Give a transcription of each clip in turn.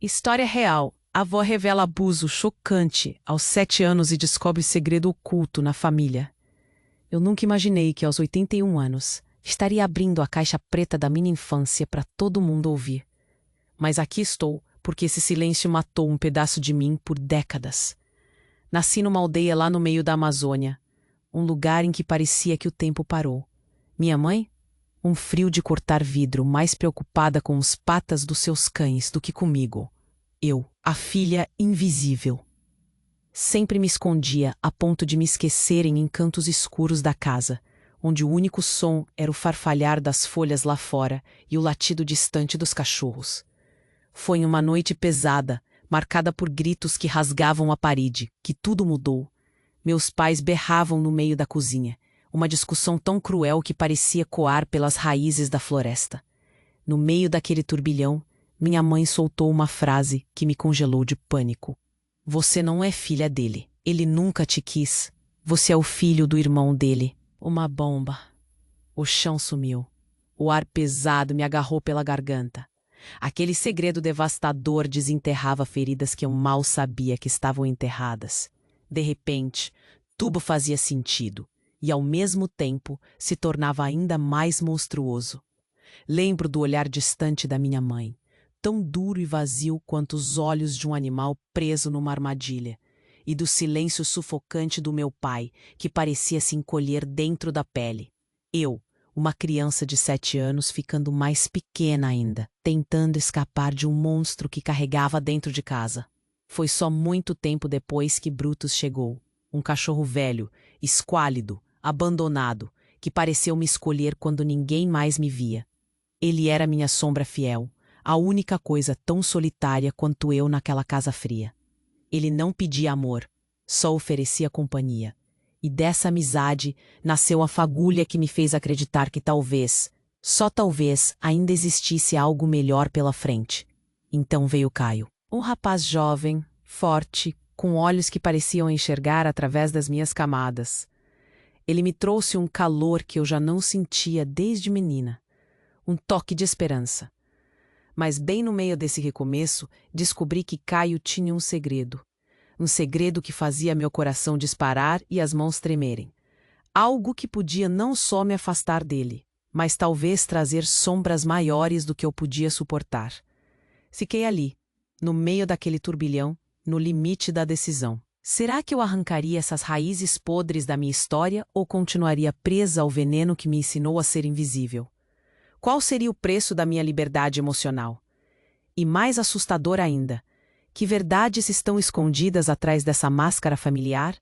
História real. A avó revela abuso chocante aos 7 anos e descobre segredo oculto na família. Eu nunca imaginei que aos 81 anos estaria abrindo a caixa preta da minha infância para todo mundo ouvir. Mas aqui estou, porque esse silêncio matou um pedaço de mim por décadas. Nasci numa aldeia lá no meio da Amazônia, um lugar em que parecia que o tempo parou. Minha mãe? Um frio de cortar vidro, mais preocupada com os patas dos seus cães do que comigo. Eu, a filha invisível. Sempre me escondia a ponto de me esquecer em cantos escuros da casa, onde o único som era o farfalhar das folhas lá fora e o latido distante dos cachorros. Foi em uma noite pesada, marcada por gritos que rasgavam a parede, que tudo mudou. Meus pais berravam no meio da cozinha, uma discussão tão cruel que parecia coar pelas raízes da floresta. No meio daquele turbilhão, minha mãe soltou uma frase que me congelou de pânico. Você não é filha dele. Ele nunca te quis. Você é o filho do irmão dele. Uma bomba. O chão sumiu. O ar pesado me agarrou pela garganta. Aquele segredo devastador desenterrava feridas que eu mal sabia que estavam enterradas. De repente, tudo fazia sentido e, ao mesmo tempo, se tornava ainda mais monstruoso. Lembro do olhar distante da minha mãe, tão duro e vazio quanto os olhos de um animal preso numa armadilha, e do silêncio sufocante do meu pai, que parecia se encolher dentro da pele. Eu, uma criança de 7 anos, ficando mais pequena ainda, tentando escapar de um monstro que carregava dentro de casa. Foi só muito tempo depois que Brutus chegou, um cachorro velho, esquálido, abandonado, que pareceu me escolher quando ninguém mais me via. Ele era minha sombra fiel, a única coisa tão solitária quanto eu naquela casa fria. Ele não pedia amor, só oferecia companhia. E dessa amizade nasceu a fagulha que me fez acreditar que talvez, só talvez, ainda existisse algo melhor pela frente. Então veio Caio. Um rapaz jovem, forte, com olhos que pareciam enxergar através das minhas camadas. Ele me trouxe um calor que eu já não sentia desde menina. Um toque de esperança. Mas bem no meio desse recomeço, descobri que Caio tinha um segredo. Um segredo que fazia meu coração disparar e as mãos tremerem. Algo que podia não só me afastar dele, mas talvez trazer sombras maiores do que eu podia suportar. Fiquei ali, no meio daquele turbilhão, no limite da decisão. Será que eu arrancaria essas raízes podres da minha história ou continuaria presa ao veneno que me ensinou a ser invisível? Qual seria o preço da minha liberdade emocional? E mais assustador ainda, que verdades estão escondidas atrás dessa máscara familiar?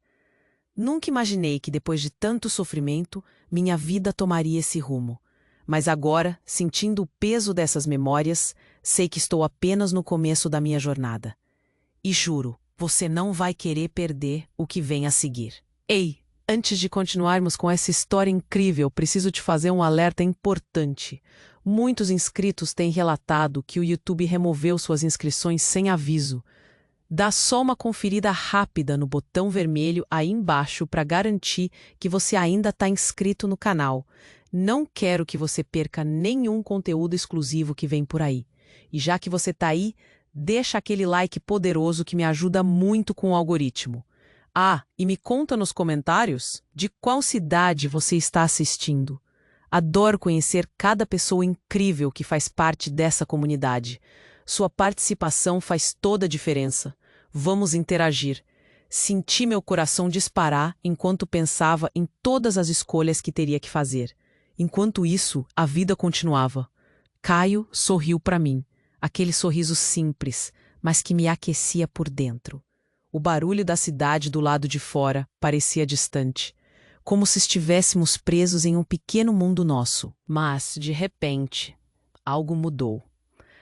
Nunca imaginei que depois de tanto sofrimento, minha vida tomaria esse rumo. Mas agora, sentindo o peso dessas memórias, sei que estou apenas no começo da minha jornada. E juro, você não vai querer perder o que vem a seguir. Ei, antes de continuarmos com essa história incrível, preciso te fazer um alerta importante. Muitos inscritos têm relatado que o YouTube removeu suas inscrições sem aviso. Dá só uma conferida rápida no botão vermelho aí embaixo para garantir que você ainda está inscrito no canal. Não quero que você perca nenhum conteúdo exclusivo que vem por aí. E já que você está aí, deixa aquele like poderoso que me ajuda muito com o algoritmo. Ah, e me conta nos comentários de qual cidade você está assistindo. Adoro conhecer cada pessoa incrível que faz parte dessa comunidade. Sua participação faz toda a diferença. Vamos interagir. Senti meu coração disparar enquanto pensava em todas as escolhas que teria que fazer. Enquanto isso, a vida continuava. Caio sorriu para mim, aquele sorriso simples, mas que me aquecia por dentro. O barulho da cidade do lado de fora parecia distante, como se estivéssemos presos em um pequeno mundo nosso. Mas, de repente, algo mudou.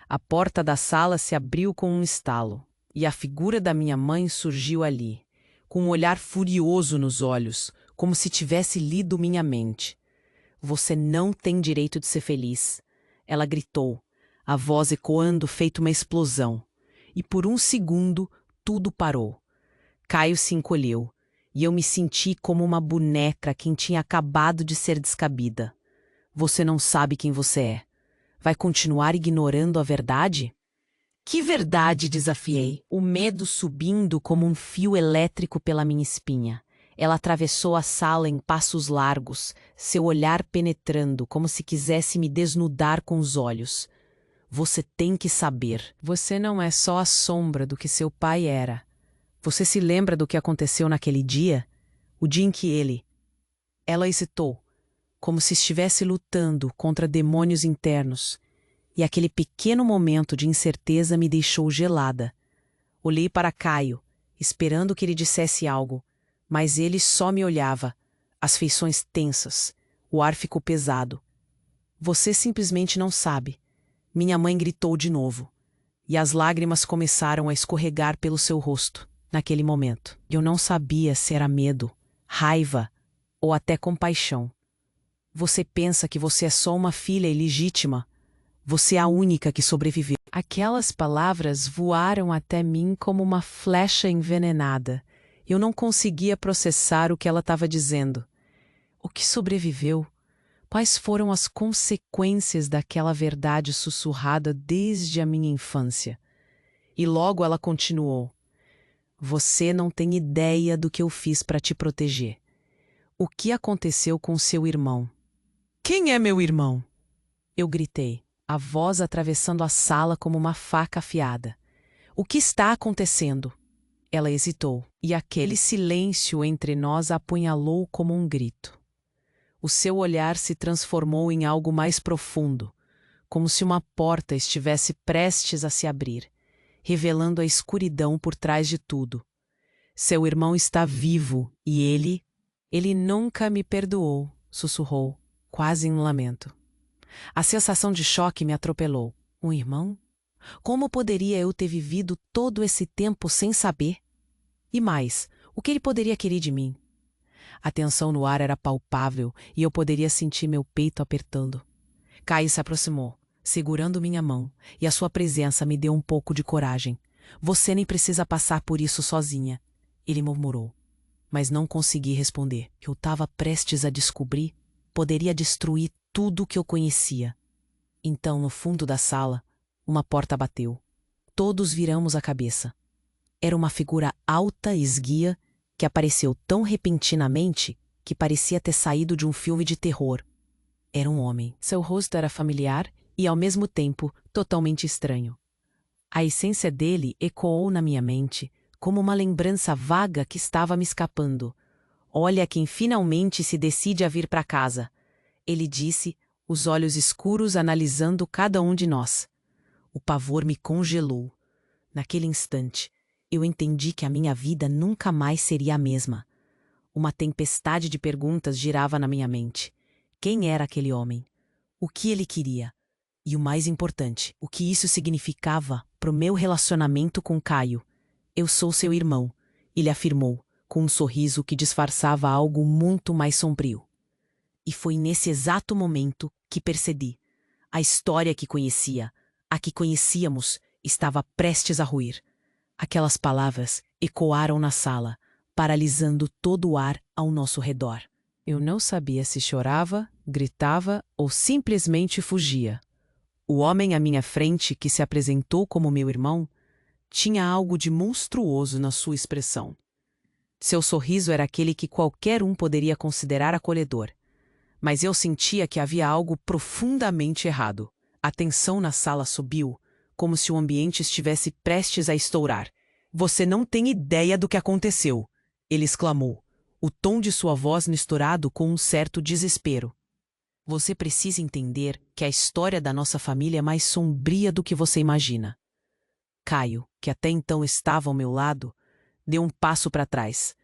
A porta da sala se abriu com um estalo, e a figura da minha mãe surgiu ali, com um olhar furioso nos olhos, como se tivesse lido minha mente. Você não tem direito de ser feliz, ela gritou, a voz ecoando feito uma explosão. E por um segundo, tudo parou. Caio se encolheu, e eu me senti como uma boneca a quem tinha acabado de ser descabida. Você não sabe quem você é. Vai continuar ignorando a verdade? Que verdade, desafiei, o medo subindo como um fio elétrico pela minha espinha. Ela atravessou a sala em passos largos, seu olhar penetrando, como se quisesse me desnudar com os olhos. Você tem que saber. Você não é só a sombra do que seu pai era. Você se lembra do que aconteceu naquele dia? O dia em que ele... Ela hesitou, como se estivesse lutando contra demônios internos. E aquele pequeno momento de incerteza me deixou gelada. Olhei para Caio, esperando que ele dissesse algo, mas ele só me olhava, as feições tensas, o ar ficou pesado. Você simplesmente não sabe. Minha mãe gritou de novo, e as lágrimas começaram a escorregar pelo seu rosto, naquele momento. Eu não sabia se era medo, raiva ou até compaixão. Você pensa que você é só uma filha ilegítima. Você é a única que sobreviveu. Aquelas palavras voaram até mim como uma flecha envenenada. Eu não conseguia processar o que ela estava dizendo. O que sobreviveu? Quais foram as consequências daquela verdade sussurrada desde a minha infância? E logo ela continuou. Você não tem ideia do que eu fiz para te proteger. O que aconteceu com seu irmão? Quem é meu irmão? Eu gritei, a voz atravessando a sala como uma faca afiada. O que está acontecendo? Ela hesitou, e aquele silêncio entre nós a apunhalou como um grito. O seu olhar se transformou em algo mais profundo, como se uma porta estivesse prestes a se abrir, revelando a escuridão por trás de tudo. Seu irmão está vivo e ele nunca me perdoou, sussurrou, quase em um lamento. A sensação de choque me atropelou. Um irmão? Como poderia eu ter vivido todo esse tempo sem saber? E mais, o que ele poderia querer de mim? A tensão no ar era palpável e eu poderia sentir meu peito apertando. Caio se aproximou, segurando minha mão, e a sua presença me deu um pouco de coragem. Você nem precisa passar por isso sozinha, ele murmurou. Mas não consegui responder. Eu estava prestes a descobrir, poderia destruir tudo o que eu conhecia. Então, no fundo da sala, uma porta bateu. Todos viramos a cabeça. Era uma figura alta e esguia que apareceu tão repentinamente que parecia ter saído de um filme de terror. Era um homem. Seu rosto era familiar e, ao mesmo tempo, totalmente estranho. A essência dele ecoou na minha mente como uma lembrança vaga que estava me escapando. Olha quem finalmente se decide a vir para casa, ele disse, os olhos escuros analisando cada um de nós. O pavor me congelou. Naquele instante, eu entendi que a minha vida nunca mais seria a mesma. Uma tempestade de perguntas girava na minha mente. Quem era aquele homem? O que ele queria? E o mais importante, o que isso significava para o meu relacionamento com Caio? Eu sou seu irmão, ele afirmou, com um sorriso que disfarçava algo muito mais sombrio. E foi nesse exato momento que percebi. A história que conhecia, a que conhecíamos, estava prestes a ruir. Aquelas palavras ecoaram na sala, paralisando todo o ar ao nosso redor. Eu não sabia se chorava, gritava ou simplesmente fugia. O homem à minha frente, que se apresentou como meu irmão, tinha algo de monstruoso na sua expressão. Seu sorriso era aquele que qualquer um poderia considerar acolhedor. Mas eu sentia que havia algo profundamente errado. A tensão na sala subiu, como se o ambiente estivesse prestes a estourar. Você não tem ideia do que aconteceu, ele exclamou, o tom de sua voz misturado com um certo desespero. Você precisa entender que a história da nossa família é mais sombria do que você imagina. Caio, que até então estava ao meu lado, deu um passo para trás.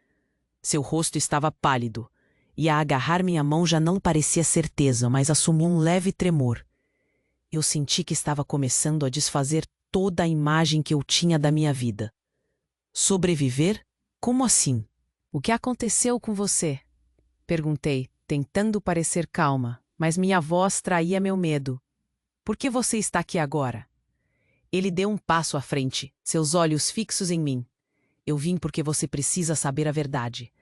Seu rosto estava pálido, e a agarrar minha mão já não parecia certeza, mas assumiu um leve tremor. Eu senti que estava começando a desfazer toda a imagem que eu tinha da minha vida. Sobreviver? Como assim? O que aconteceu com você? Perguntei, tentando parecer calma, mas minha voz traía meu medo. Por que você está aqui agora? Ele deu um passo à frente, seus olhos fixos em mim. Eu vim porque você precisa saber a verdade.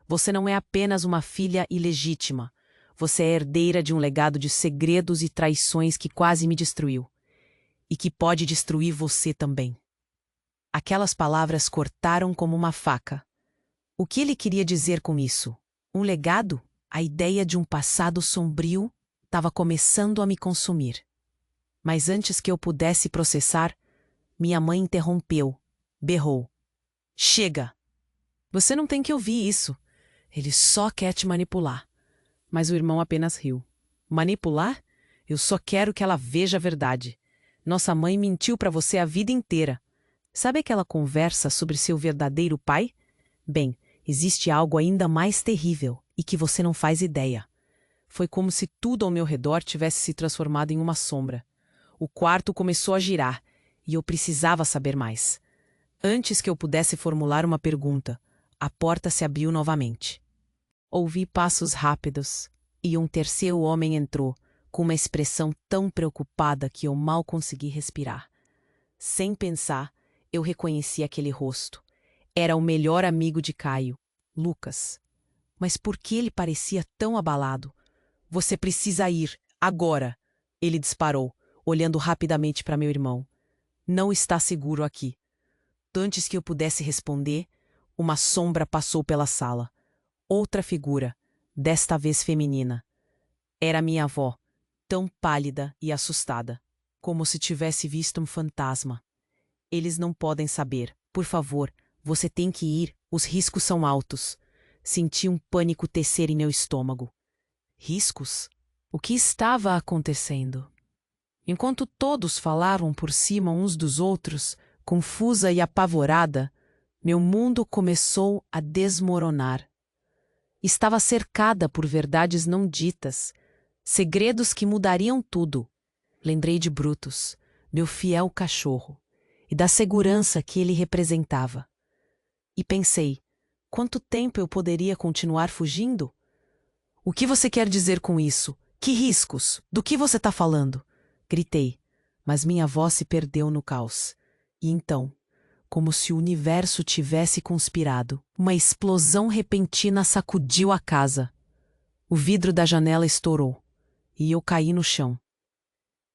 Você não é apenas uma filha ilegítima. Você é herdeira de um legado de segredos e traições que quase me destruiu. e que pode destruir você também. Aquelas palavras cortaram como uma faca. O que ele queria dizer com isso? Um legado? A ideia de um passado sombrio estava começando a me consumir. Mas antes que eu pudesse processar, minha mãe interrompeu, berrou. Chega! Você não tem que ouvir isso. Ele só quer te manipular. Mas o irmão apenas riu. Manipular? Eu só quero que ela veja a verdade. Nossa mãe mentiu para você a vida inteira. Sabe aquela conversa sobre seu verdadeiro pai? Bem, existe algo ainda mais terrível e que você não faz ideia. Foi como se tudo ao meu redor tivesse se transformado em uma sombra. O quarto começou a girar e eu precisava saber mais. Antes que eu pudesse formular uma pergunta, a porta se abriu novamente. Ouvi passos rápidos e um terceiro homem entrou, com uma expressão tão preocupada que eu mal consegui respirar. Sem pensar, eu reconheci aquele rosto. Era o melhor amigo de Caio, Lucas. Mas por que ele parecia tão abalado? Você precisa ir, agora! Ele disparou, olhando rapidamente para meu irmão. Não está seguro aqui. Antes que eu pudesse responder, uma sombra passou pela sala. Outra figura, desta vez feminina. Era minha avó, tão pálida e assustada, como se tivesse visto um fantasma. Eles não podem saber. Por favor, você tem que ir, os riscos são altos. Senti um pânico tecer em meu estômago. Riscos? O que estava acontecendo? Enquanto todos falavam por cima uns dos outros, confusa e apavorada, meu mundo começou a desmoronar. Estava cercada por verdades não ditas, segredos que mudariam tudo. Lembrei de Brutus, meu fiel cachorro, e da segurança que ele representava. E pensei, quanto tempo eu poderia continuar fugindo? O que você quer dizer com isso? Que riscos? Do que você está falando? Gritei, mas minha voz se perdeu no caos. E então, como se o universo tivesse conspirado, uma explosão repentina sacudiu a casa. O vidro da janela estourou, e eu caí no chão.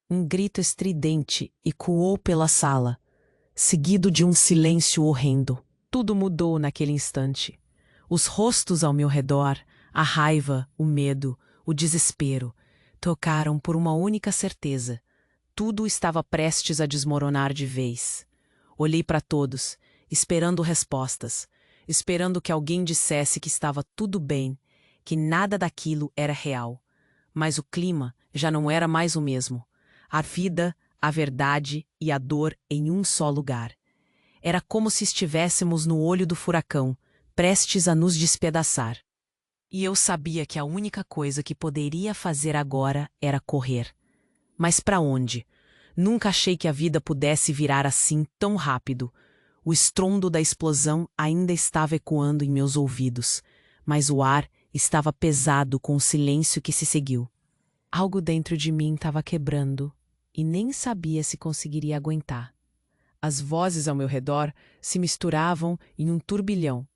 Um grito estridente ecoou pela sala, seguido de um silêncio horrendo. Tudo mudou naquele instante. Os rostos ao meu redor, a raiva, o medo, o desespero, tocaram por uma única certeza. Tudo estava prestes a desmoronar de vez. Olhei para todos, esperando respostas, esperando que alguém dissesse que estava tudo bem, que nada daquilo era real. Mas o clima já não era mais o mesmo. A vida, a verdade e a dor em um só lugar. Era como se estivéssemos no olho do furacão, prestes a nos despedaçar. E eu sabia que a única coisa que poderia fazer agora era correr. Mas para onde? Nunca achei que a vida pudesse virar assim tão rápido. O estrondo da explosão ainda estava ecoando em meus ouvidos, mas o ar estava pesado com o silêncio que se seguiu. Algo dentro de mim estava quebrando e nem sabia se conseguiria aguentar. As vozes ao meu redor se misturavam em um turbilhão.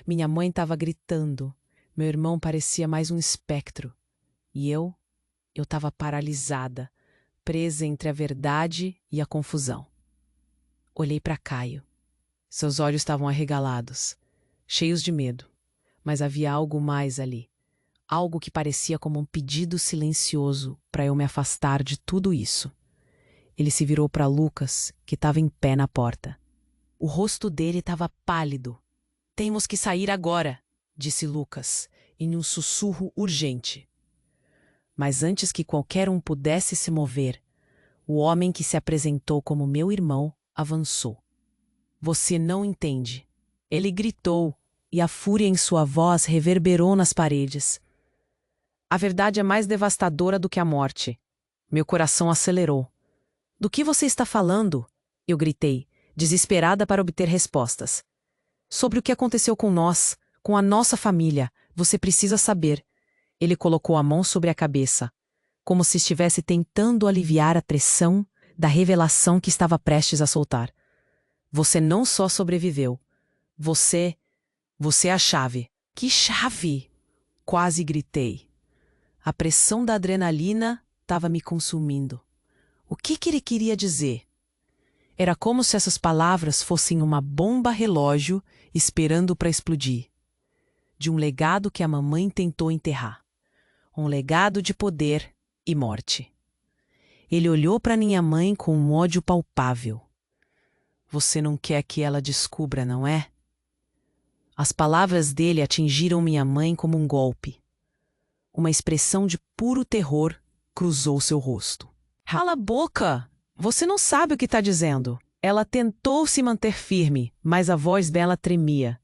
Minha mãe estava gritando. Meu irmão parecia mais um espectro. E eu estava paralisada, presa entre a verdade e a confusão. Olhei para Caio. Seus olhos estavam arregalados, cheios de medo. Mas havia algo mais ali. Algo que parecia como um pedido silencioso para eu me afastar de tudo isso. Ele se virou para Lucas, que estava em pé na porta. O rosto dele estava pálido. Temos que sair agora, disse Lucas, em um sussurro urgente. Mas antes que qualquer um pudesse se mover, o homem que se apresentou como meu irmão avançou. Você não entende. Ele gritou, e a fúria em sua voz reverberou nas paredes. A verdade é mais devastadora do que a morte. Meu coração acelerou. Do que você está falando? Eu gritei, desesperada para obter respostas. Sobre o que aconteceu com nós, com a nossa família, você precisa saber. Ele colocou a mão sobre a cabeça, como se estivesse tentando aliviar a pressão da revelação que estava prestes a soltar. Você não só sobreviveu. Você é a chave. Que chave? Quase gritei. A pressão da adrenalina estava me consumindo. O que ele queria dizer? Era como se essas palavras fossem uma bomba relógio esperando para explodir. De um legado que a mamãe tentou enterrar. Um legado de poder e morte. Ele olhou para minha mãe com um ódio palpável. Você não quer que ela descubra, não é? As palavras dele atingiram minha mãe como um golpe. Uma expressão de puro terror cruzou seu rosto. Cala a boca! Você não sabe o que está dizendo. Ela tentou se manter firme, mas a voz dela tremia.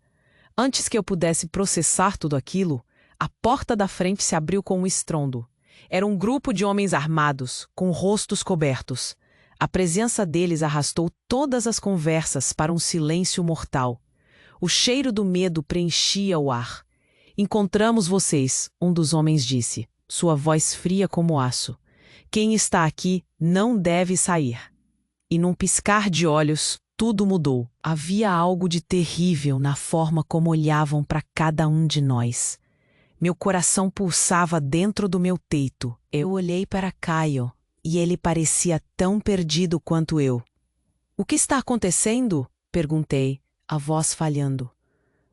Antes que eu pudesse processar tudo aquilo, a porta da frente se abriu com um estrondo. Era um grupo de homens armados, com rostos cobertos. A presença deles arrastou todas as conversas para um silêncio mortal. O cheiro do medo preenchia o ar. Encontramos vocês, um dos homens disse, sua voz fria como aço. Quem está aqui não deve sair. E num piscar de olhos, tudo mudou. Havia algo de terrível na forma como olhavam para cada um de nós. Meu coração pulsava dentro do meu peito. Eu olhei para Caio e ele parecia tão perdido quanto eu. O que está acontecendo? Perguntei, a voz falhando.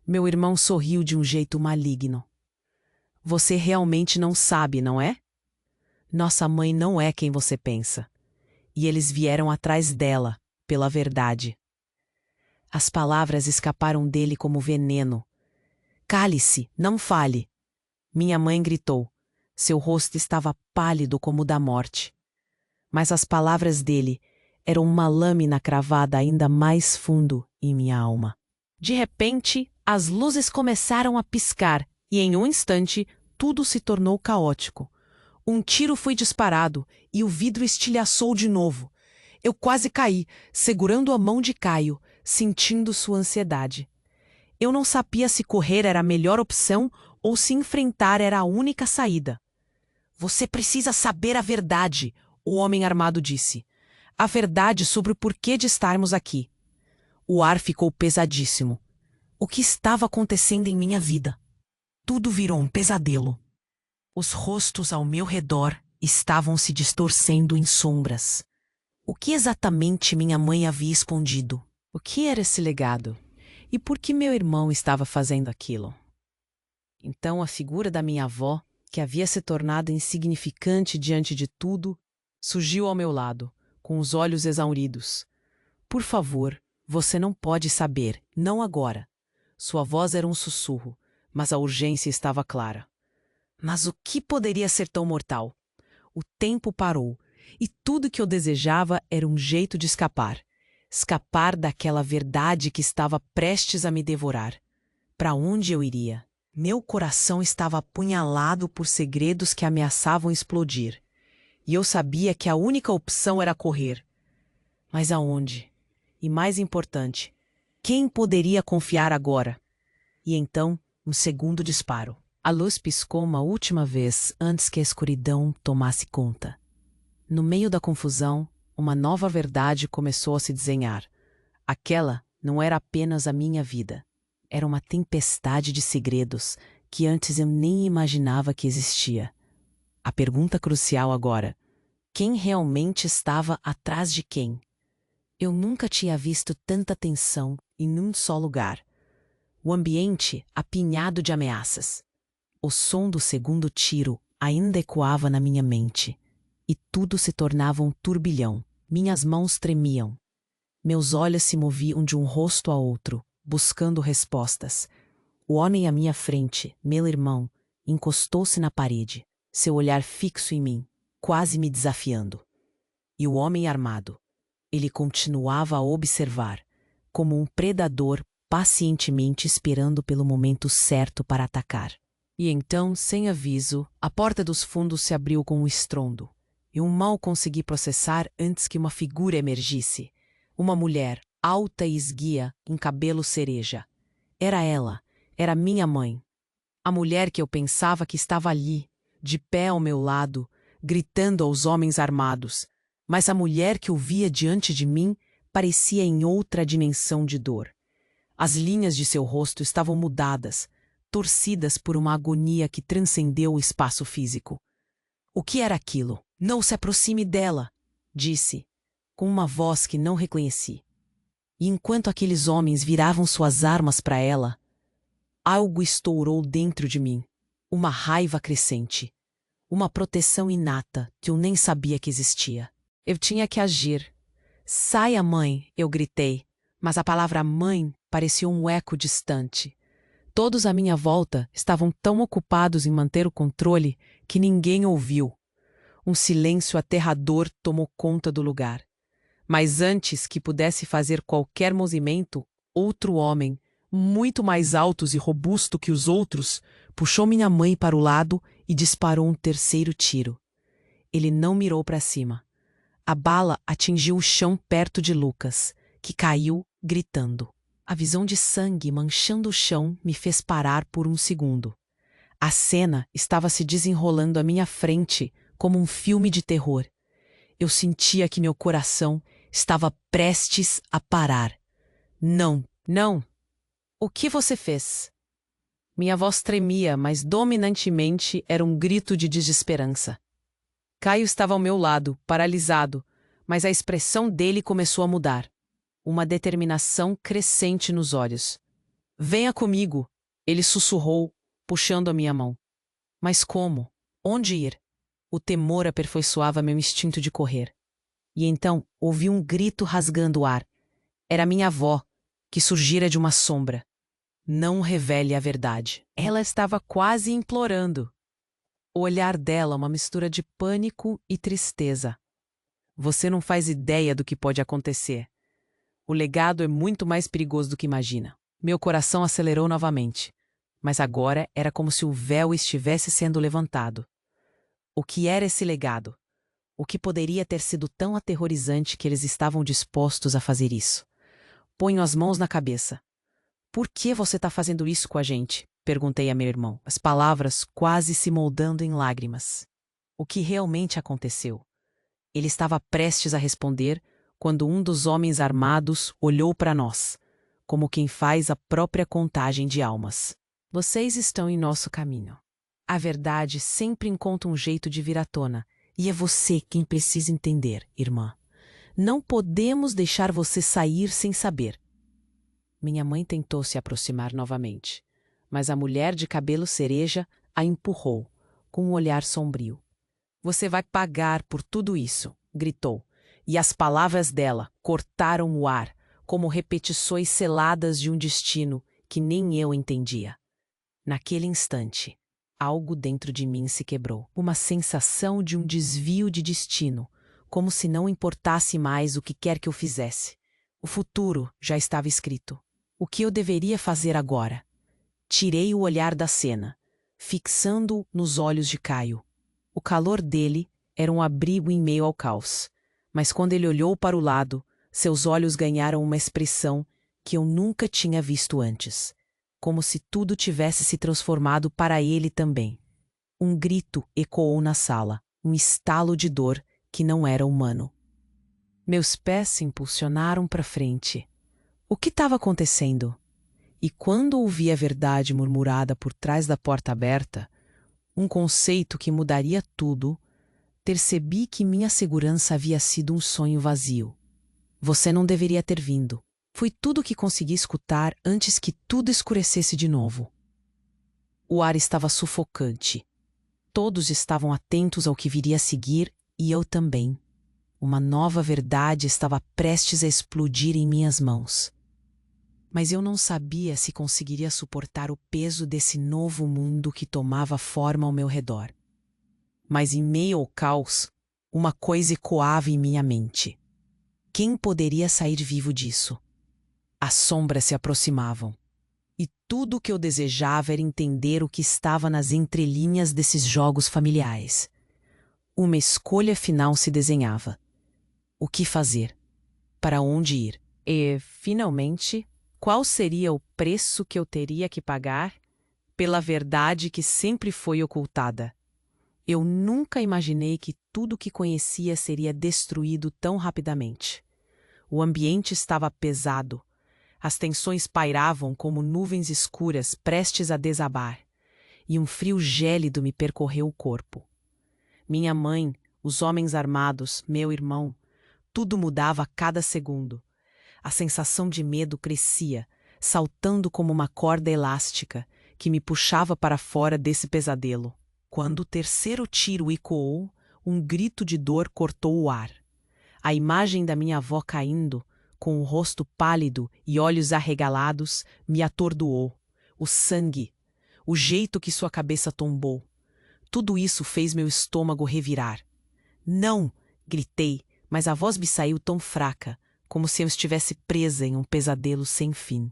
Meu irmão sorriu de um jeito maligno. Você realmente não sabe, não é? Nossa mãe não é quem você pensa. E eles vieram atrás dela, pela verdade. As palavras escaparam dele como veneno. Cale-se, não fale. Minha mãe gritou. Seu rosto estava pálido como o da morte. Mas as palavras dele eram uma lâmina cravada ainda mais fundo em minha alma. De repente, as luzes começaram a piscar e em um instante tudo se tornou caótico. Um tiro foi disparado e o vidro estilhaçou de novo. Eu quase caí, segurando a mão de Caio, sentindo sua ansiedade. Eu não sabia se correr era a melhor opção ou se enfrentar era a única saída. Você precisa saber a verdade, o homem armado disse. A verdade sobre o porquê de estarmos aqui. O ar ficou pesadíssimo. O que estava acontecendo em minha vida? Tudo virou um pesadelo. Os rostos ao meu redor estavam se distorcendo em sombras. O que exatamente minha mãe havia escondido? O que era esse legado? E por que meu irmão estava fazendo aquilo? Então a figura da minha avó, que havia se tornado insignificante diante de tudo, surgiu ao meu lado, com os olhos exauridos. Por favor, você não pode saber, não agora. Sua voz era um sussurro, mas a urgência estava clara. Mas o que poderia ser tão mortal? O tempo parou, e tudo que eu desejava era um jeito de escapar. Escapar daquela verdade que estava prestes a me devorar. Para onde eu iria? Meu coração estava apunhalado por segredos que ameaçavam explodir. E eu sabia que a única opção era correr. Mas aonde? E mais importante, quem poderia confiar agora? E então, um segundo disparo. A luz piscou uma última vez antes que a escuridão tomasse conta. No meio da confusão, uma nova verdade começou a se desenhar. Aquela não era apenas a minha vida. Era uma tempestade de segredos que antes eu nem imaginava que existia. A pergunta crucial agora: quem realmente estava atrás de quem? Eu nunca tinha visto tanta tensão em um só lugar. O ambiente apinhado de ameaças. O som do segundo tiro ainda ecoava na minha mente. E tudo se tornava um turbilhão. Minhas mãos tremiam. Meus olhos se moviam de um rosto a outro, buscando respostas. O homem à minha frente, meu irmão, encostou-se na parede, seu olhar fixo em mim, quase me desafiando. E o homem armado, ele continuava a observar, como um predador pacientemente esperando pelo momento certo para atacar. E então, sem aviso, a porta dos fundos se abriu com um estrondo. Eu mal consegui processar antes que uma figura emergisse. Uma mulher, alta e esguia, em cabelo cereja. Era ela, era minha mãe. A mulher que eu pensava que estava ali, de pé ao meu lado, gritando aos homens armados. Mas a mulher que eu via diante de mim parecia em outra dimensão de dor. As linhas de seu rosto estavam mudadas, torcidas por uma agonia que transcendeu o espaço físico. O que era aquilo? Não se aproxime dela, disse, com uma voz que não reconheci. E enquanto aqueles homens viravam suas armas para ela, algo estourou dentro de mim, uma raiva crescente, uma proteção inata que eu nem sabia que existia. Eu tinha que agir. Saia, mãe, eu gritei, mas a palavra mãe parecia um eco distante. Todos à minha volta estavam tão ocupados em manter o controle que ninguém ouviu. Um silêncio aterrador tomou conta do lugar. Mas antes que pudesse fazer qualquer movimento, outro homem, muito mais alto e robusto que os outros, puxou minha mãe para o lado e disparou um terceiro tiro. Ele não mirou para cima. A bala atingiu o chão perto de Lucas, que caiu gritando. A visão de sangue manchando o chão me fez parar por um segundo. A cena estava se desenrolando à minha frente como um filme de terror. Eu sentia que meu coração estava prestes a parar. Não, não! O que você fez? Minha voz tremia, mas dominantemente era um grito de desesperança. Caio estava ao meu lado, paralisado, mas a expressão dele começou a mudar. Uma determinação crescente nos olhos. Venha comigo, ele sussurrou, puxando a minha mão. Mas como? Onde ir? O temor aperfeiçoava meu instinto de correr. E então ouvi um grito rasgando o ar. Era minha avó, que surgira de uma sombra. Não revele a verdade. Ela estava quase implorando. O olhar dela, uma mistura de pânico e tristeza. Você não faz ideia do que pode acontecer. O legado é muito mais perigoso do que imagina. Meu coração acelerou novamente. Mas agora era como se o véu estivesse sendo levantado. O que era esse legado? O que poderia ter sido tão aterrorizante que eles estavam dispostos a fazer isso? Ponho as mãos na cabeça. Por que você está fazendo isso com a gente? Perguntei a meu irmão, as palavras quase se moldando em lágrimas. O que realmente aconteceu? Ele estava prestes a responder quando um dos homens armados olhou para nós, como quem faz a própria contagem de almas. Vocês estão em nosso caminho. A verdade sempre encontra um jeito de vir à tona, e é você quem precisa entender, irmã. Não podemos deixar você sair sem saber. Minha mãe tentou se aproximar novamente, mas a mulher de cabelo cereja a empurrou, com um olhar sombrio. Você vai pagar por tudo isso, gritou, e as palavras dela cortaram o ar, como repetições seladas de um destino que nem eu entendia. Naquele instante, algo dentro de mim se quebrou. Uma sensação de um desvio de destino, como se não importasse mais o que quer que eu fizesse. O futuro já estava escrito. O que eu deveria fazer agora? Tirei o olhar da cena, fixando-o nos olhos de Caio. O calor dele era um abrigo em meio ao caos, mas quando ele olhou para o lado, seus olhos ganharam uma expressão que eu nunca tinha visto antes, como se tudo tivesse se transformado para ele também. Um grito ecoou na sala, um estalo de dor que não era humano. Meus pés se impulsionaram para frente. O que estava acontecendo? E quando ouvi a verdade murmurada por trás da porta aberta, um conceito que mudaria tudo, percebi que minha segurança havia sido um sonho vazio. Você não deveria ter vindo. Foi tudo o que consegui escutar antes que tudo escurecesse de novo. O ar estava sufocante. Todos estavam atentos ao que viria a seguir e eu também. Uma nova verdade estava prestes a explodir em minhas mãos. Mas eu não sabia se conseguiria suportar o peso desse novo mundo que tomava forma ao meu redor. Mas em meio ao caos, uma coisa ecoava em minha mente. Quem poderia sair vivo disso? As sombras se aproximavam. E tudo o que eu desejava era entender o que estava nas entrelinhas desses jogos familiares. Uma escolha final se desenhava. O que fazer? Para onde ir? E, finalmente, qual seria o preço que eu teria que pagar pela verdade que sempre foi ocultada? Eu nunca imaginei que tudo o que conhecia seria destruído tão rapidamente. O ambiente estava pesado. As tensões pairavam como nuvens escuras prestes a desabar, e um frio gélido me percorreu o corpo. Minha mãe, os homens armados, meu irmão, Tudo mudava a cada segundo. A sensação de medo crescia, saltando como uma corda elástica que me puxava para fora desse pesadelo. Quando o terceiro tiro ecoou, um grito de dor cortou o ar. A imagem da minha avó caindo, com o rosto pálido e olhos arregalados, me atordoou. O sangue, o jeito que sua cabeça tombou. Tudo isso fez meu estômago revirar. Não! Gritei, mas a voz me saiu tão fraca, como se eu estivesse presa em um pesadelo sem fim.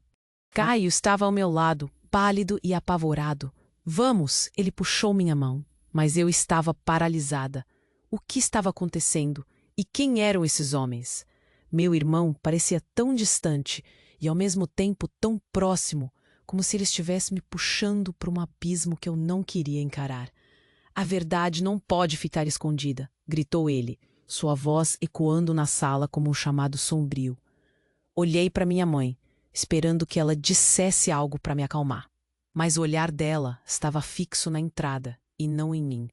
Caio estava ao meu lado, pálido e apavorado. Vamos! Ele puxou minha mão, mas eu estava paralisada. O que estava acontecendo? E quem eram esses homens? Meu irmão parecia tão distante e ao mesmo tempo tão próximo, como se ele estivesse me puxando para um abismo que eu não queria encarar. A verdade não pode ficar escondida, gritou ele, sua voz ecoando na sala como um chamado sombrio. Olhei para minha mãe, esperando que ela dissesse algo para me acalmar. Mas o olhar dela estava fixo na entrada e não em mim.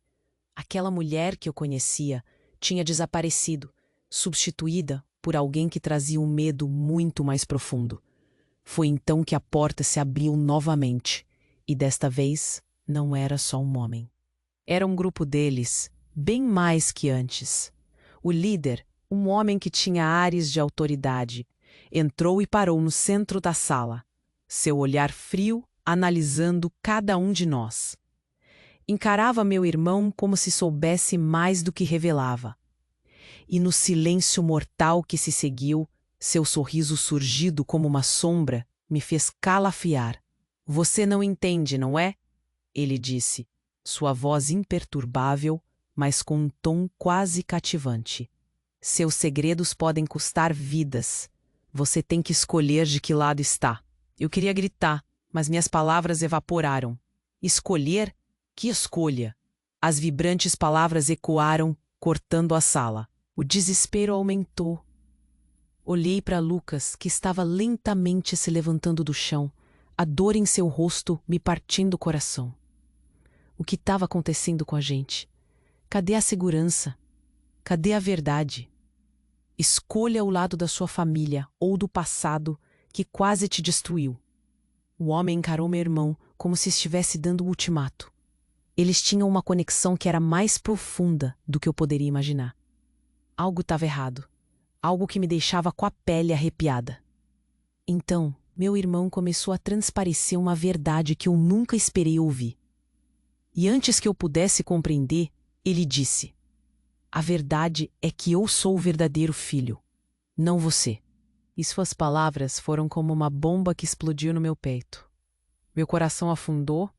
Aquela mulher que eu conhecia tinha desaparecido, substituída por alguém que trazia um medo muito mais profundo. Foi então que a porta se abriu novamente, e desta vez não era só um homem. Era um grupo deles, bem mais que antes. O líder, um homem que tinha ares de autoridade, entrou e parou no centro da sala, seu olhar frio analisando cada um de nós. Encarava meu irmão como se soubesse mais do que revelava. E no silêncio mortal que se seguiu, seu sorriso surgido como uma sombra me fez calafriar. Você não entende, não é? Ele disse, sua voz imperturbável, mas com um tom quase cativante. Seus segredos podem custar vidas. Você tem que escolher de que lado está. Eu queria gritar, mas minhas palavras evaporaram. Escolher? Que escolha? As vibrantes palavras ecoaram, cortando a sala. O desespero aumentou. Olhei para Lucas, que estava lentamente se levantando do chão, a dor em seu rosto me partindo o coração. O que estava acontecendo com a gente? Cadê a segurança? Cadê a verdade? Escolha o lado da sua família ou do passado que quase te destruiu. O homem encarou meu irmão como se estivesse dando um ultimato. Eles tinham uma conexão que era mais profunda do que eu poderia imaginar. Algo estava errado. Algo que me deixava com a pele arrepiada. Então, meu irmão começou a transparecer uma verdade que eu nunca esperei ouvir. E antes que eu pudesse compreender, ele disse: a verdade é que eu sou o verdadeiro filho, não você. E suas palavras foram como uma bomba que explodiu no meu peito. Meu coração afundou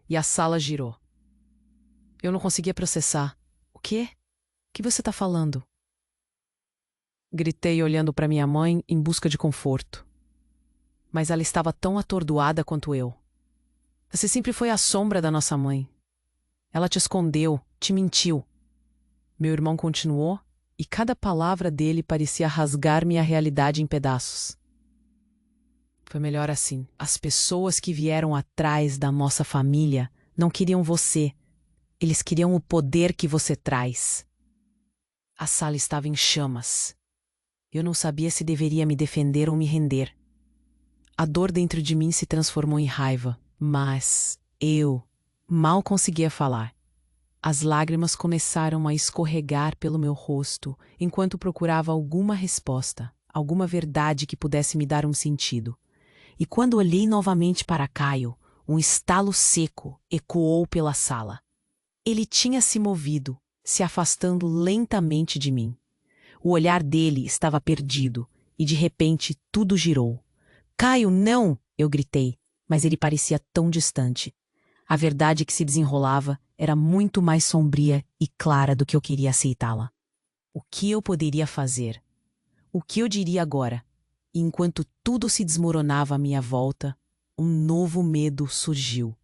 e a sala girou. Eu não conseguia processar. O quê? O que você está falando? Gritei olhando para minha mãe em busca de conforto. Mas ela estava tão atordoada quanto eu. Você sempre foi a sombra da nossa mãe. Ela te escondeu, te mentiu. Meu irmão continuou, e cada palavra dele parecia rasgar minha realidade em pedaços. Foi melhor assim. As pessoas que vieram atrás da nossa família não queriam você. Eles queriam o poder que você traz. A sala estava em chamas. Eu não sabia se deveria me defender ou me render. A dor dentro de mim se transformou em raiva, mas eu mal conseguia falar. As lágrimas começaram a escorregar pelo meu rosto enquanto procurava alguma resposta, alguma verdade que pudesse me dar um sentido. E quando olhei novamente para Caio, um estalo seco ecoou pela sala. Ele tinha se movido, se afastando lentamente de mim. O olhar dele estava perdido e de repente tudo girou. Caio, não! Eu gritei, mas ele parecia tão distante. A verdade que se desenrolava era muito mais sombria e clara do que eu queria aceitá-la. O que eu poderia fazer? O que eu diria agora? E enquanto tudo se desmoronava à minha volta, um novo medo surgiu.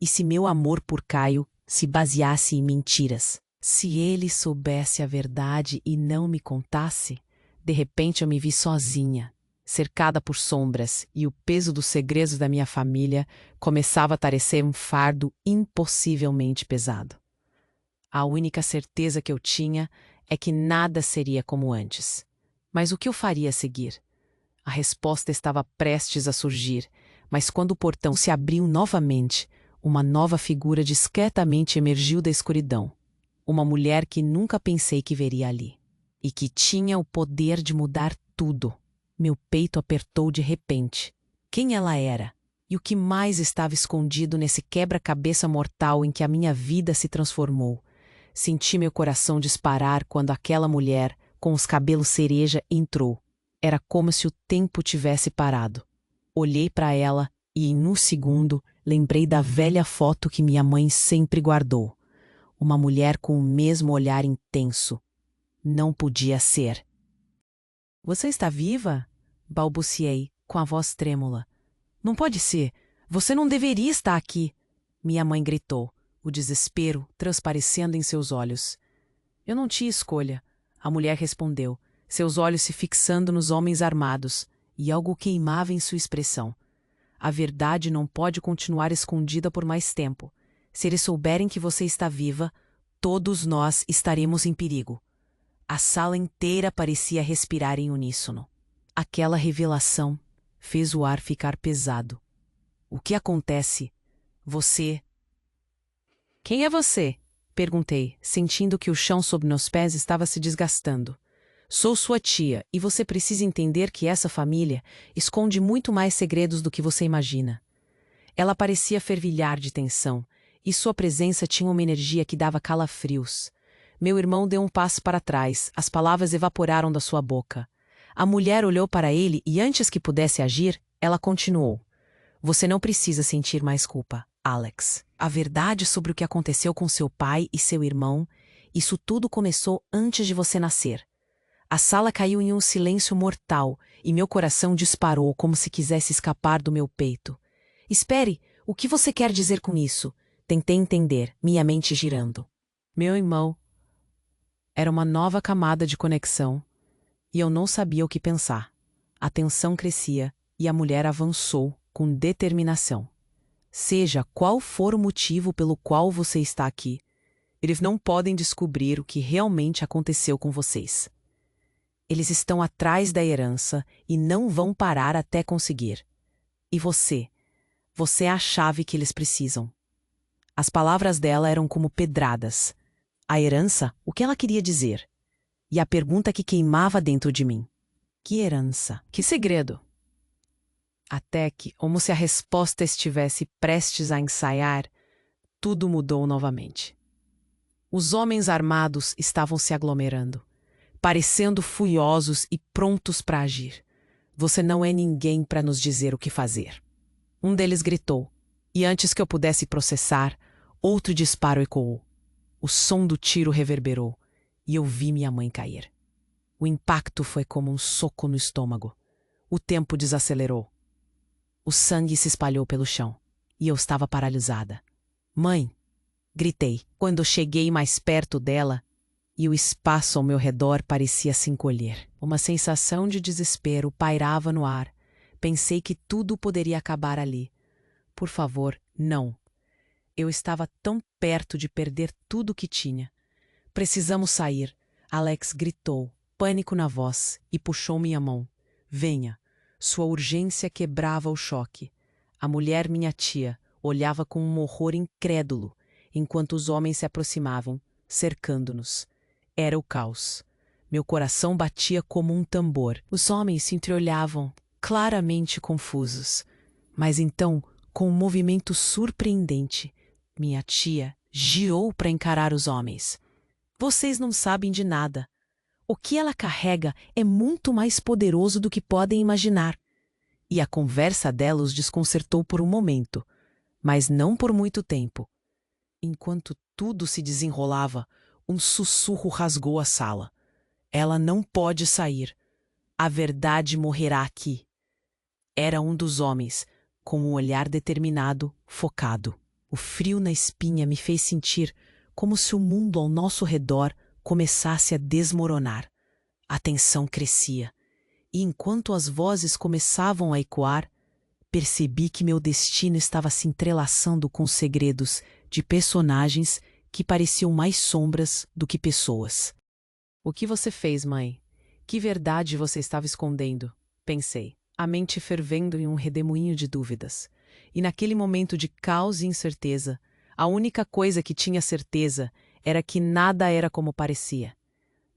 E se meu amor por Caio se baseasse em mentiras? Se ele soubesse a verdade e não me contasse, de repente eu me vi sozinha, cercada por sombras, e o peso dos segredos da minha família começava a parecer um fardo impossivelmente pesado. A única certeza que eu tinha é que nada seria como antes. Mas o que eu faria a seguir? A resposta estava prestes a surgir, mas quando o portão se abriu novamente, uma nova figura discretamente emergiu da escuridão. Uma mulher que nunca pensei que veria ali. E que tinha o poder de mudar tudo. Meu peito apertou de repente. Quem ela era? E o que mais estava escondido nesse quebra-cabeça mortal em que a minha vida se transformou? Senti meu coração disparar quando aquela mulher, com os cabelos cereja, entrou. Era como se o tempo tivesse parado. Olhei para ela e, em um segundo, lembrei da velha foto que minha mãe sempre guardou. Uma mulher com o mesmo olhar intenso. Não podia ser. Você está viva? Balbuciei, com a voz trêmula. Não pode ser. Você não deveria estar aqui. Minha mãe gritou, o desespero transparecendo em seus olhos. Eu não tinha escolha. A mulher respondeu, seus olhos se fixando nos homens armados, e algo queimava em sua expressão. A verdade não pode continuar escondida por mais tempo. Se eles souberem que você está viva, todos nós estaremos em perigo. A sala inteira parecia respirar em uníssono. Aquela revelação fez o ar ficar pesado. O que acontece? Você... Quem é você? Perguntei, sentindo que o chão sob meus pés estava se desgastando. Sou sua tia e você precisa entender que essa família esconde muito mais segredos do que você imagina. Ela parecia fervilhar de tensão, e sua presença tinha uma energia que dava calafrios. Meu irmão deu um passo para trás, as palavras evaporaram da sua boca. A mulher olhou para ele e antes que pudesse agir, ela continuou. Você não precisa sentir mais culpa, Alex. A verdade sobre o que aconteceu com seu pai e seu irmão, isso tudo começou antes de você nascer. A sala caiu em um silêncio mortal e meu coração disparou como se quisesse escapar do meu peito. Espere, o que você quer dizer com isso? Tentei entender, minha mente girando. Meu irmão. Era uma nova camada de conexão e eu não sabia o que pensar. A tensão crescia e a mulher avançou com determinação. Seja qual for o motivo pelo qual você está aqui, eles não podem descobrir o que realmente aconteceu com vocês. Eles estão atrás da herança e não vão parar até conseguir. E você é a chave que eles precisam. As palavras dela eram como pedradas. A herança, o que ela queria dizer? E a pergunta que queimava dentro de mim. Que herança? Que segredo? Até que, como se a resposta estivesse prestes a ensaiar, tudo mudou novamente. Os homens armados estavam se aglomerando, parecendo furiosos e prontos para agir. Você não é ninguém para nos dizer o que fazer. Um deles gritou, e antes que eu pudesse processar, outro disparo ecoou. O som do tiro reverberou, e eu vi minha mãe cair. O impacto foi como um soco no estômago. O tempo desacelerou. O sangue se espalhou pelo chão, e eu estava paralisada. Mãe! Gritei, quando cheguei mais perto dela, e o espaço ao meu redor parecia se encolher. Uma sensação de desespero pairava no ar. Pensei que tudo poderia acabar ali. Por favor, não. Eu estava tão perto de perder tudo o que tinha. Precisamos sair. Alex gritou, pânico na voz, e puxou minha mão. Venha. Sua urgência quebrava o choque. A mulher, minha tia, olhava com um horror incrédulo, enquanto os homens se aproximavam, cercando-nos. Era o caos. Meu coração batia como um tambor. Os homens se entreolhavam, claramente confusos. Mas então, com um movimento surpreendente, minha tia girou para encarar os homens. Vocês não sabem de nada. O que ela carrega é muito mais poderoso do que podem imaginar. E a conversa dela os desconcertou por um momento, mas não por muito tempo. Enquanto tudo se desenrolava, um sussurro rasgou a sala. Ela não pode sair. A verdade morrerá aqui. Era um dos homens, com um olhar determinado, focado. O frio na espinha me fez sentir como se o mundo ao nosso redor começasse a desmoronar. A tensão crescia, e enquanto as vozes começavam a ecoar, percebi que meu destino estava se entrelaçando com segredos de personagens que pareciam mais sombras do que pessoas. O que você fez, mãe? Que verdade você estava escondendo? Pensei, a mente fervendo em um redemoinho de dúvidas. E naquele momento de caos e incerteza, a única coisa que tinha certeza era que nada era como parecia.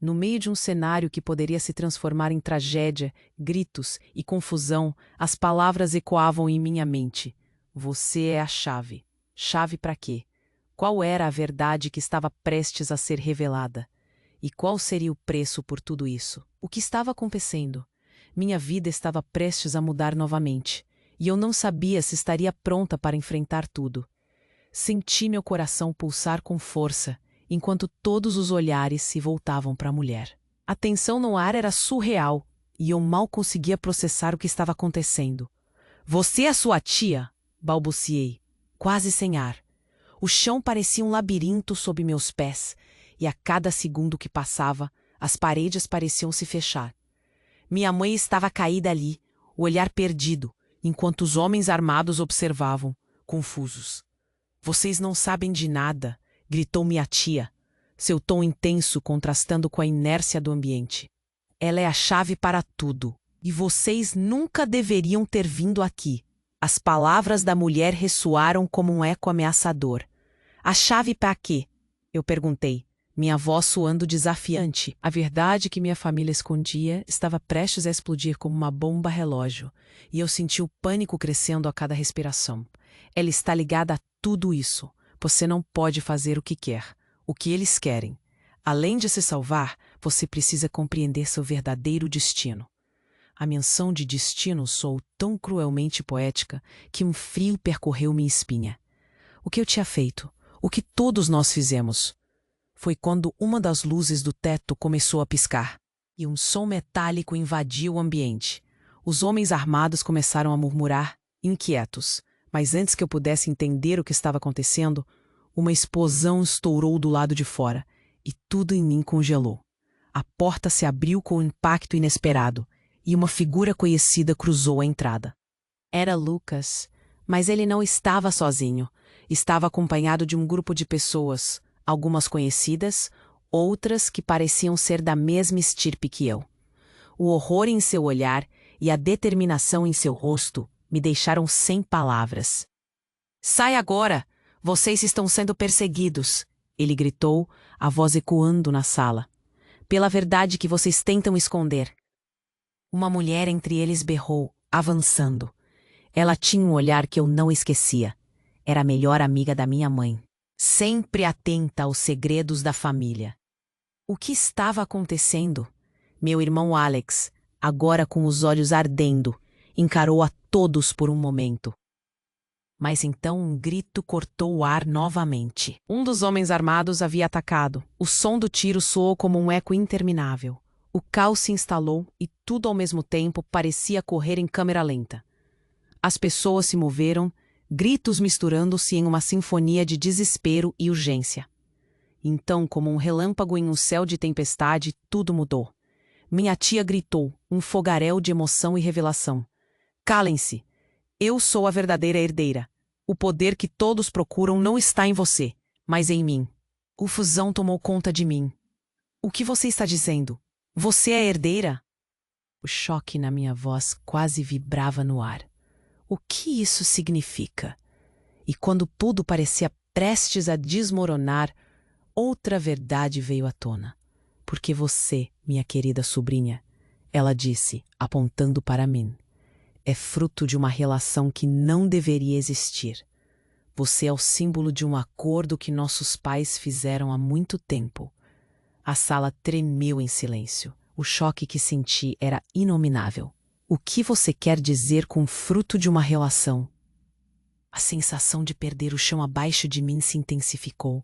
No meio de um cenário que poderia se transformar em tragédia, gritos e confusão, as palavras ecoavam em minha mente. Você é a chave. Chave para quê? Qual era a verdade que estava prestes a ser revelada? E qual seria o preço por tudo isso? O que estava acontecendo? Minha vida estava prestes a mudar novamente, e eu não sabia se estaria pronta para enfrentar tudo. Senti meu coração pulsar com força, enquanto todos os olhares se voltavam para a mulher. A tensão no ar era surreal, e eu mal conseguia processar o que estava acontecendo. Você é sua tia? Balbuciei, quase sem ar. O chão parecia um labirinto sob meus pés, e a cada segundo que passava, as paredes pareciam se fechar. Minha mãe estava caída ali, o olhar perdido, enquanto os homens armados observavam, confusos. Vocês não sabem de nada, gritou minha tia, seu tom intenso contrastando com a inércia do ambiente. Ela é a chave para tudo, e vocês nunca deveriam ter vindo aqui. As palavras da mulher ressoaram como um eco ameaçador. A chave para quê? Eu perguntei, minha voz soando desafiante. A verdade que minha família escondia estava prestes a explodir como uma bomba relógio, e eu senti o pânico crescendo a cada respiração. Ela está ligada a tudo isso. Você não pode fazer o que quer, o que eles querem. Além de se salvar, você precisa compreender seu verdadeiro destino. A menção de destino soou tão cruelmente poética que um frio percorreu minha espinha. O que eu tinha feito? O que todos nós fizemos? Foi quando uma das luzes do teto começou a piscar, e um som metálico invadiu o ambiente. Os homens armados começaram a murmurar, inquietos, mas antes que eu pudesse entender o que estava acontecendo, uma explosão estourou do lado de fora, e tudo em mim congelou. A porta se abriu com um impacto inesperado, e uma figura conhecida cruzou a entrada. Era Lucas, mas ele não estava sozinho. Estava acompanhado de um grupo de pessoas, algumas conhecidas, outras que pareciam ser da mesma estirpe que eu. O horror em seu olhar e a determinação em seu rosto me deixaram sem palavras. Sai agora! Vocês estão sendo perseguidos! Ele gritou, a voz ecoando na sala. Pela verdade que vocês tentam esconder. Uma mulher entre eles berrou, avançando. Ela tinha um olhar que eu não esquecia. Era a melhor amiga da minha mãe, sempre atenta aos segredos da família. O que estava acontecendo? Meu irmão Alex, agora com os olhos ardendo, encarou a todos por um momento. Mas então um grito cortou o ar novamente. Um dos homens armados havia atacado. O som do tiro soou como um eco interminável. O caos se instalou e tudo ao mesmo tempo parecia correr em câmera lenta. As pessoas se moveram, gritos misturando-se em uma sinfonia de desespero e urgência. Então, como um relâmpago em um céu de tempestade, tudo mudou. Minha tia gritou, um fogaréu de emoção e revelação. Calem-se! Eu sou a verdadeira herdeira. O poder que todos procuram não está em você, mas em mim. O fusão tomou conta de mim. O que você está dizendo? Você é herdeira? O choque na minha voz quase vibrava no ar. O que isso significa? E quando tudo parecia prestes a desmoronar, outra verdade veio à tona. Porque você, minha querida sobrinha, ela disse, apontando para mim, é fruto de uma relação que não deveria existir. Você é o símbolo de um acordo que nossos pais fizeram há muito tempo. A sala tremeu em silêncio. O choque que senti era inominável. O que você quer dizer com fruto de uma relação? A sensação de perder o chão abaixo de mim se intensificou.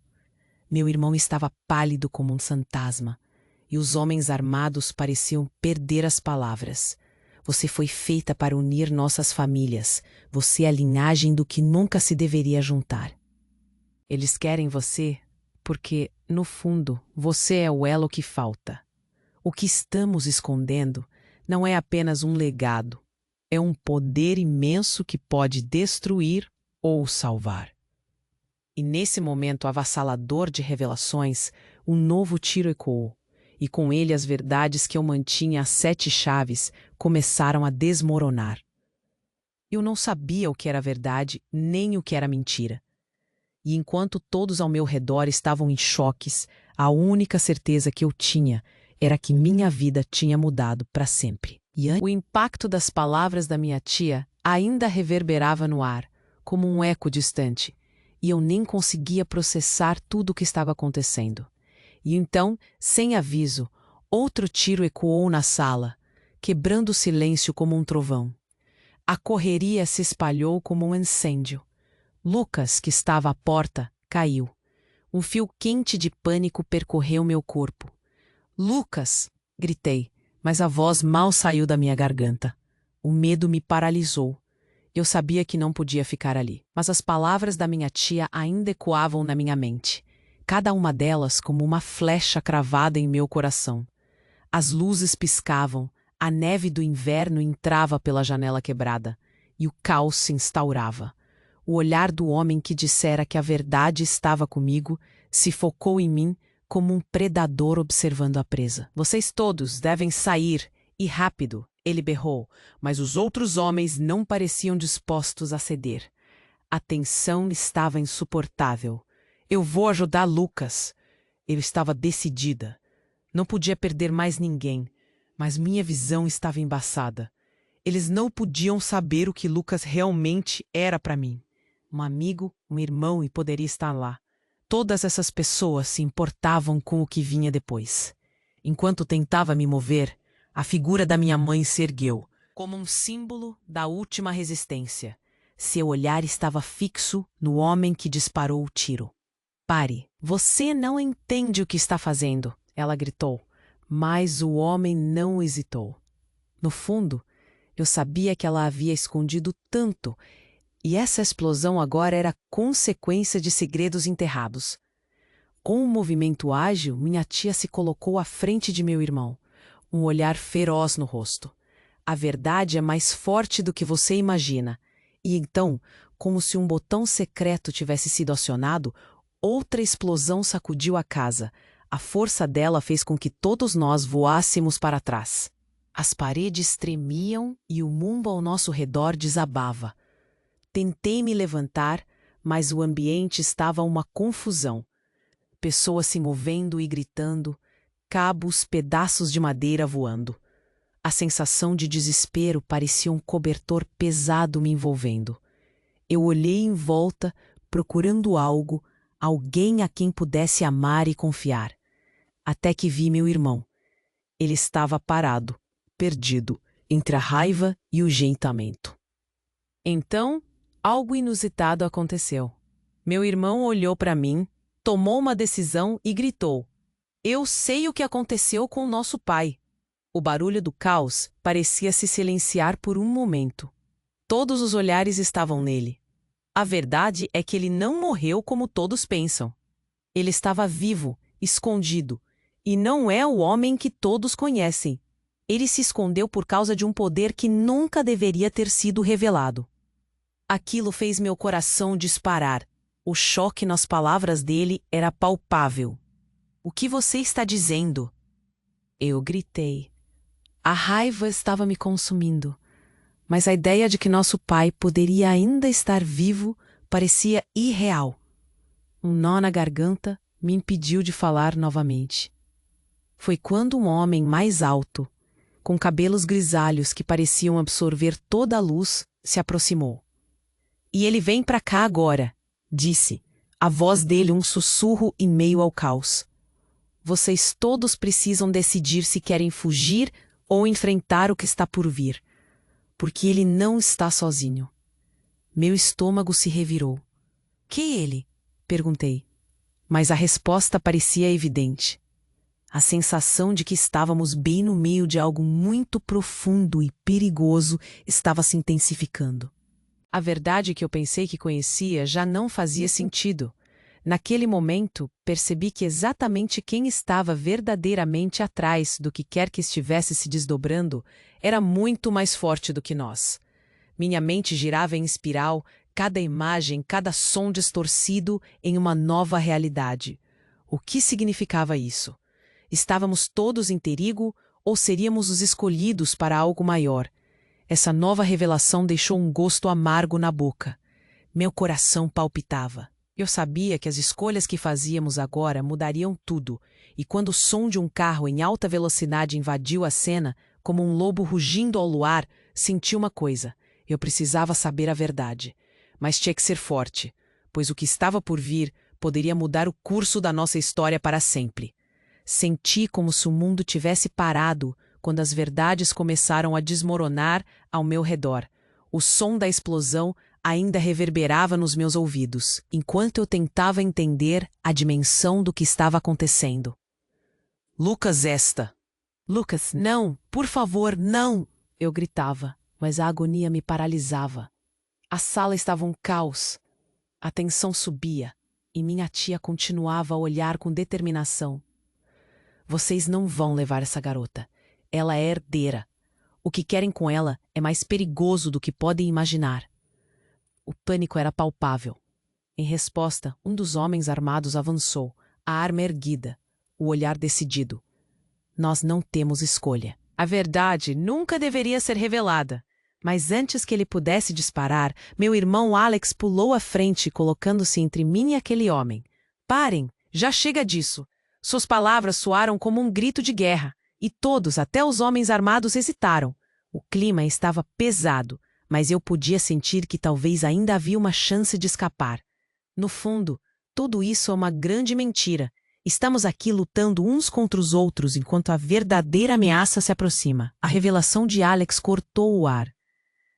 Meu irmão estava pálido como um fantasma, e os homens armados pareciam perder as palavras. Você foi feita para unir nossas famílias. Você é a linhagem do que nunca se deveria juntar. Eles querem você porque, no fundo, você é o elo que falta. O que estamos escondendo não é apenas um legado. É um poder imenso que pode destruir ou salvar. E nesse momento avassalador de revelações, um novo tiro ecoou. e com ele as verdades que eu mantinha às 7 chaves começaram a desmoronar. Eu não sabia o que era verdade nem o que era mentira. E enquanto todos ao meu redor estavam em choques, a única certeza que eu tinha era que minha vida tinha mudado para sempre. E o impacto das palavras da minha tia ainda reverberava no ar, como um eco distante, e eu nem conseguia processar tudo o que estava acontecendo. E então, sem aviso, outro tiro ecoou na sala, quebrando o silêncio como um trovão. A correria se espalhou como um incêndio. Lucas, que estava à porta, caiu. Um fio quente de pânico percorreu meu corpo. Lucas! Gritei, mas a voz mal saiu da minha garganta. O medo me paralisou. Eu sabia que não podia ficar ali, mas as palavras da minha tia ainda ecoavam na minha mente, cada uma delas como uma flecha cravada em meu coração. As luzes piscavam, a neve do inverno entrava pela janela quebrada, e o caos se instaurava. O olhar do homem que dissera que a verdade estava comigo se focou em mim como um predador observando a presa. Vocês todos devem sair, e rápido, ele berrou, mas os outros homens não pareciam dispostos a ceder. A tensão estava insuportável. Eu vou ajudar Lucas. Eu estava decidida. Não podia perder mais ninguém, mas minha visão estava embaçada. Eles não podiam saber o que Lucas realmente era para mim. Um amigo, um irmão e poderia estar lá. Todas essas pessoas se importavam com o que vinha depois. Enquanto tentava me mover, a figura da minha mãe se ergueu, como um símbolo da última resistência. Seu olhar estava fixo no homem que disparou o tiro. Pare, você não entende o que está fazendo, ela gritou, mas o homem não hesitou. No fundo, eu sabia que ela havia escondido tanto, e essa explosão agora era consequência de segredos enterrados. Com um movimento ágil, minha tia se colocou à frente de meu irmão, um olhar feroz no rosto. A verdade é mais forte do que você imagina. E então, como se um botão secreto tivesse sido acionado, outra explosão sacudiu a casa. A força dela fez com que todos nós voássemos para trás. As paredes tremiam e o mundo ao nosso redor desabava. Tentei me levantar, mas o ambiente estava uma confusão. Pessoas se movendo e gritando, cabos, pedaços de madeira voando. A sensação de desespero parecia um cobertor pesado me envolvendo. Eu olhei em volta, procurando algo, alguém a quem pudesse amar e confiar. Até que vi meu irmão. Ele estava parado, perdido, entre a raiva e o engentamento. Então, algo inusitado aconteceu. Meu irmão olhou para mim, tomou uma decisão e gritou: "Eu sei o que aconteceu com nosso pai." O barulho do caos parecia se silenciar por um momento. Todos os olhares estavam nele. A verdade é que ele não morreu como todos pensam. Ele estava vivo, escondido, e não é o homem que todos conhecem. Ele se escondeu por causa de um poder que nunca deveria ter sido revelado. Aquilo fez meu coração disparar. O choque nas palavras dele era palpável. "O que você está dizendo?" Eu gritei. A raiva estava me consumindo, mas a ideia de que nosso pai poderia ainda estar vivo parecia irreal. Um nó na garganta me impediu de falar novamente. Foi quando um homem mais alto, com cabelos grisalhos que pareciam absorver toda a luz, se aproximou. "E ele vem para cá agora", disse, a voz dele um sussurro em meio ao caos. "Vocês todos precisam decidir se querem fugir ou enfrentar o que está por vir, porque ele não está sozinho." Meu estômago se revirou. "Que ele?" perguntei, mas a resposta parecia evidente. A sensação de que estávamos bem no meio de algo muito profundo e perigoso estava se intensificando. A verdade que eu pensei que conhecia já não fazia sentido. Naquele momento, percebi que exatamente quem estava verdadeiramente atrás do que quer que estivesse se desdobrando era muito mais forte do que nós. Minha mente girava em espiral, cada imagem, cada som distorcido em uma nova realidade. O que significava isso? Estávamos todos em perigo ou seríamos os escolhidos para algo maior? Essa nova revelação deixou um gosto amargo na boca. Meu coração palpitava. Eu sabia que as escolhas que fazíamos agora mudariam tudo, e quando o som de um carro em alta velocidade invadiu a cena, como um lobo rugindo ao luar, senti uma coisa. Eu precisava saber a verdade. Mas tinha que ser forte, pois o que estava por vir poderia mudar o curso da nossa história para sempre. Senti como se o mundo tivesse parado quando as verdades começaram a desmoronar ao meu redor. O som da explosão ainda reverberava nos meus ouvidos, enquanto eu tentava entender a dimensão do que estava acontecendo. Lucas, Lucas, não, por favor, não! Eu gritava, mas a agonia me paralisava. A sala estava um caos. A tensão subia, e minha tia continuava a olhar com determinação. Vocês não vão levar essa garota. Ela é herdeira. O que querem com ela é mais perigoso do que podem imaginar. O pânico era palpável. Em resposta, um dos homens armados avançou, a arma erguida, o olhar decidido. Nós não temos escolha. A verdade nunca deveria ser revelada. Mas antes que ele pudesse disparar, meu irmão Alex pulou à frente, colocando-se entre mim e aquele homem. Parem! Já chega disso! Suas palavras soaram como um grito de guerra, e todos, até os homens armados, hesitaram. O clima estava pesado, mas eu podia sentir que talvez ainda havia uma chance de escapar. No fundo, tudo isso é uma grande mentira. Estamos aqui lutando uns contra os outros enquanto a verdadeira ameaça se aproxima. A revelação de Alex cortou o ar.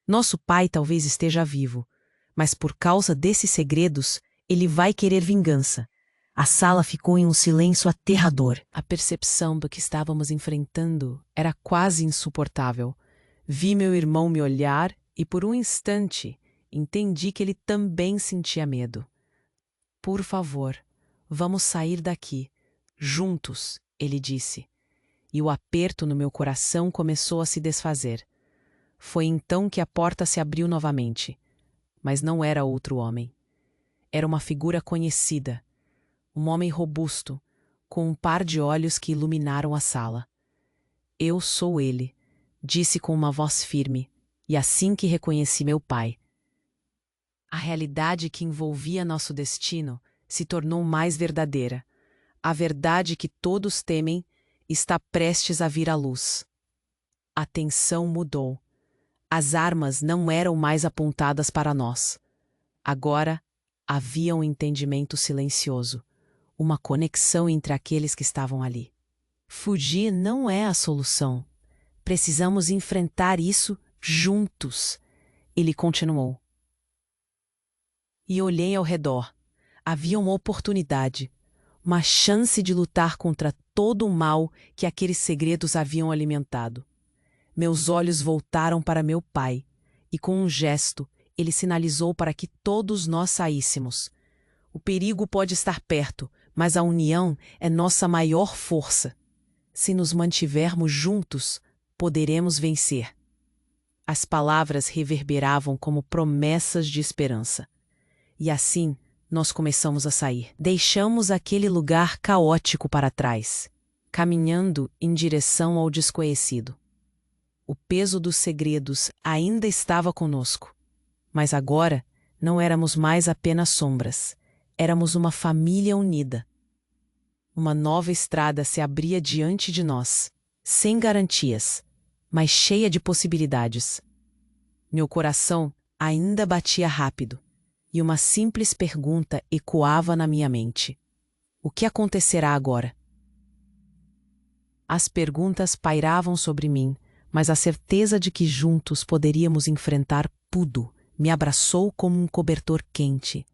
Nosso pai talvez esteja vivo, mas por causa desses segredos, ele vai querer vingança. A sala ficou em um silêncio aterrador. A percepção do que estávamos enfrentando era quase insuportável. Vi meu irmão me olhar e, por um instante, entendi que ele também sentia medo. Por favor, vamos sair daqui. Juntos, ele disse. E o aperto no meu coração começou a se desfazer. Foi então que a porta se abriu novamente. Mas não era outro homem. Era uma figura conhecida. Um homem robusto, com um par de olhos que iluminaram a sala. Eu sou ele, disse com uma voz firme, e assim que reconheci meu pai. A realidade que envolvia nosso destino se tornou mais verdadeira. A verdade que todos temem está prestes a vir à luz. A tensão mudou. As armas não eram mais apontadas para nós. Agora havia um entendimento silencioso, uma conexão entre aqueles que estavam ali. Fugir não é a solução. Precisamos enfrentar isso juntos, ele continuou. E olhei ao redor. Havia uma oportunidade, uma chance de lutar contra todo o mal que aqueles segredos haviam alimentado. Meus olhos voltaram para meu pai, e com um gesto, ele sinalizou para que todos nós saíssemos. O perigo pode estar perto, mas a união é nossa maior força. Se nos mantivermos juntos, poderemos vencer. As palavras reverberavam como promessas de esperança. E assim, nós começamos a sair. Deixamos aquele lugar caótico para trás, caminhando em direção ao desconhecido. O peso dos segredos ainda estava conosco, mas agora não éramos mais apenas sombras. Éramos uma família unida. Uma nova estrada se abria diante de nós, sem garantias, mas cheia de possibilidades. Meu coração ainda batia rápido, e uma simples pergunta ecoava na minha mente. O que acontecerá agora? As perguntas pairavam sobre mim, mas a certeza de que juntos poderíamos enfrentar tudo me abraçou como um cobertor quente.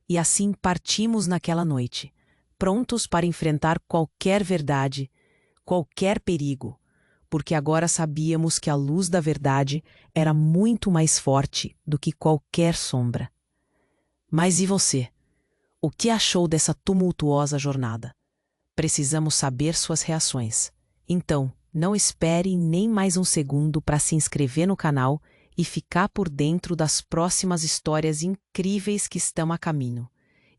E assim partimos naquela noite, prontos para enfrentar qualquer verdade, qualquer perigo, porque agora sabíamos que a luz da verdade era muito mais forte do que qualquer sombra. Mas e você? O que achou dessa tumultuosa jornada? Precisamos saber suas reações. Então, não espere nem mais um segundo para se inscrever no canal e ficar por dentro das próximas histórias incríveis que estão a caminho.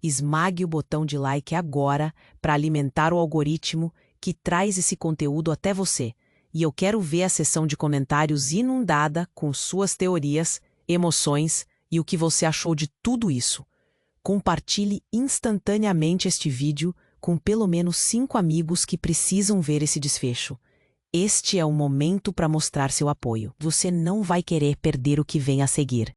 Esmague o botão de like agora para alimentar o algoritmo que traz esse conteúdo até você. E eu quero ver a seção de comentários inundada com suas teorias, emoções e o que você achou de tudo isso. Compartilhe instantaneamente este vídeo com pelo menos 5 amigos que precisam ver esse desfecho. Este é o momento para mostrar seu apoio. Você não vai querer perder o que vem a seguir.